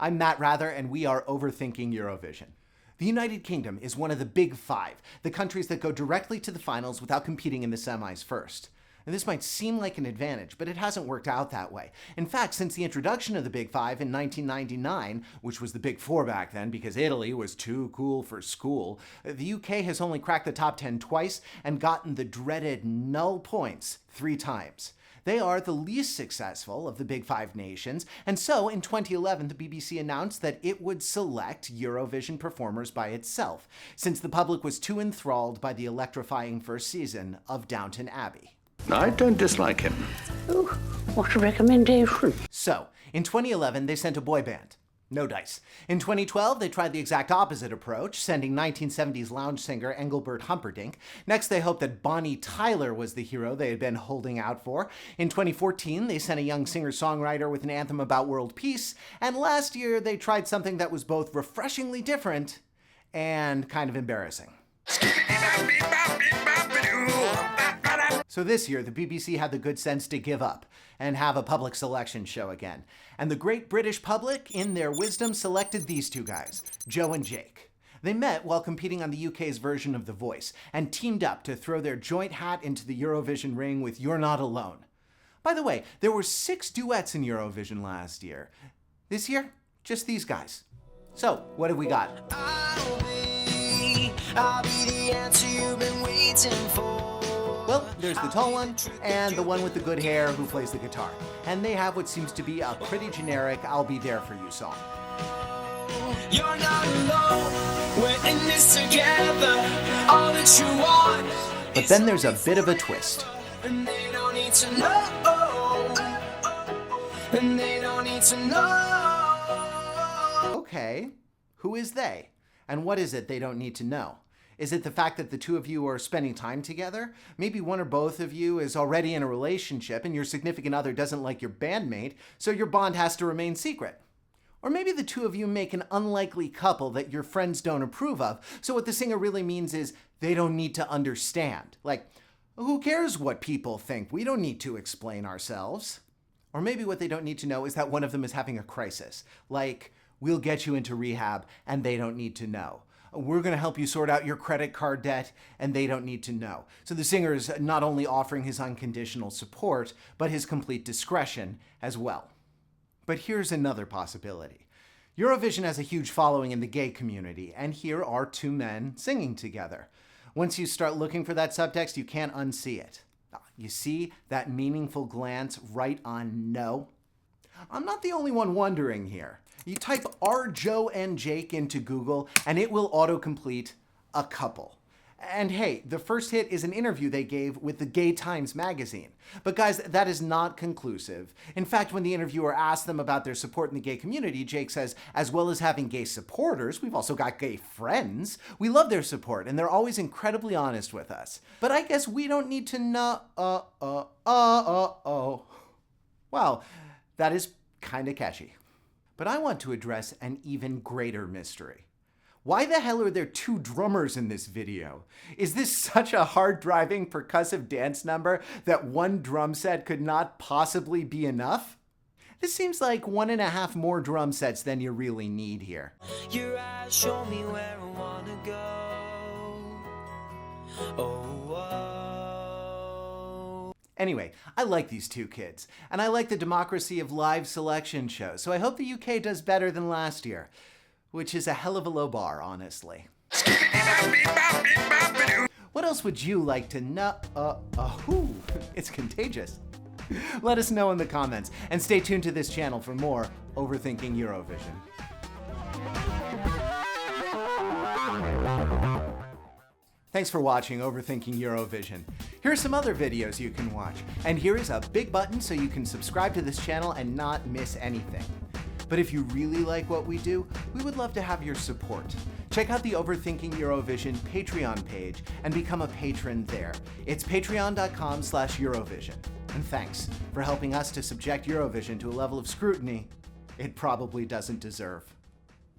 I'm Matt Rather, and we are Overthinking Eurovision. The United Kingdom is one of the big five, the countries that go directly to the finals without competing in the semis first. And this might seem like an advantage, but it hasn't worked out that way. In fact, since the introduction of the Big Five in 1999, which was the Big Four back then because Italy was too cool for school, the UK has only cracked the top 10 twice and gotten the dreaded null points 3 times. They are the least successful of the Big Five nations, and so in 2011 the BBC announced that it would select Eurovision performers by itself, since the public was too enthralled by the electrifying first season of Downton Abbey. I don't dislike him. Oh, what a recommendation. So, in 2011 they sent a boy band. No dice. In 2012, they tried the exact opposite approach, sending 1970s lounge singer Engelbert Humperdinck. Next, they hoped that Bonnie Tyler was the hero they had been holding out for. In 2014, they sent a young singer-songwriter with an anthem about world peace. And last year, they tried something that was both refreshingly different and kind of embarrassing. So this year, the BBC had the good sense to give up and have a public selection show again. And the great British public, in their wisdom, selected these two guys, Joe and Jake. They met while competing on the UK's version of The Voice and teamed up to throw their joint hat into the Eurovision ring with You're Not Alone. By the way, there were 6 duets in Eurovision last year. This year, just these guys. So, what have we got? I'll be the answer you've been waiting for. Well, there's the tall one and the one with the good hair who plays the guitar. And they have what seems to be a pretty generic I'll Be There For You song. You're not alone, we're in this together. All that you want. But then there's a bit of a twist. And they don't need to know. And they don't need to know. Okay, who is they? And what is it they don't need to know? Is it the fact that the two of you are spending time together? Maybe one or both of you is already in a relationship and your significant other doesn't like your bandmate, so your bond has to remain secret. Or maybe the two of you make an unlikely couple that your friends don't approve of, so what the singer really means is they don't need to understand. Like, who cares what people think? We don't need to explain ourselves. Or maybe what they don't need to know is that one of them is having a crisis. Like, we'll get you into rehab and they don't need to know. We're going to help you sort out your credit card debt, and they don't need to know. So the singer is not only offering his unconditional support, but his complete discretion as well. But here's another possibility. Eurovision has a huge following in the gay community, and here are 2 men singing together. Once you start looking for that subtext, you can't unsee it. You see that meaningful glance right on no? I'm not the only one wondering here. You type "Are Joe and Jake" into Google and it will autocomplete a couple. And hey, the first hit is an interview they gave with the Gay Times magazine. But guys, that is not conclusive. In fact, when the interviewer asked them about their support in the gay community, Jake says, as well as having gay supporters, we've also got gay friends. We love their support and they're always incredibly honest with us. But I guess we don't need to know, Wow, that is kinda catchy. But I want to address an even greater mystery. Why the hell are there 2 drummers in this video? Is this such a hard-driving percussive dance number that one drum set could not possibly be enough? This seems like 1.5 more drum sets than you really need here. Your eyes show me where I wanna go. Anyway, I like these 2 kids, and I like the democracy of live selection shows, so I hope the UK does better than last year, which is a hell of a low bar, honestly. What else would you like to know? It's contagious. Let us know in the comments, and stay tuned to this channel for more Overthinking Eurovision. Thanks for watching Overthinking Eurovision. Here are some other videos you can watch, and here is a big button so you can subscribe to this channel and not miss anything. But if you really like what we do, we would love to have your support. Check out the Overthinking Eurovision Patreon page and become a patron there. It's patreon.com/Eurovision. And thanks for helping us to subject Eurovision to a level of scrutiny it probably doesn't deserve.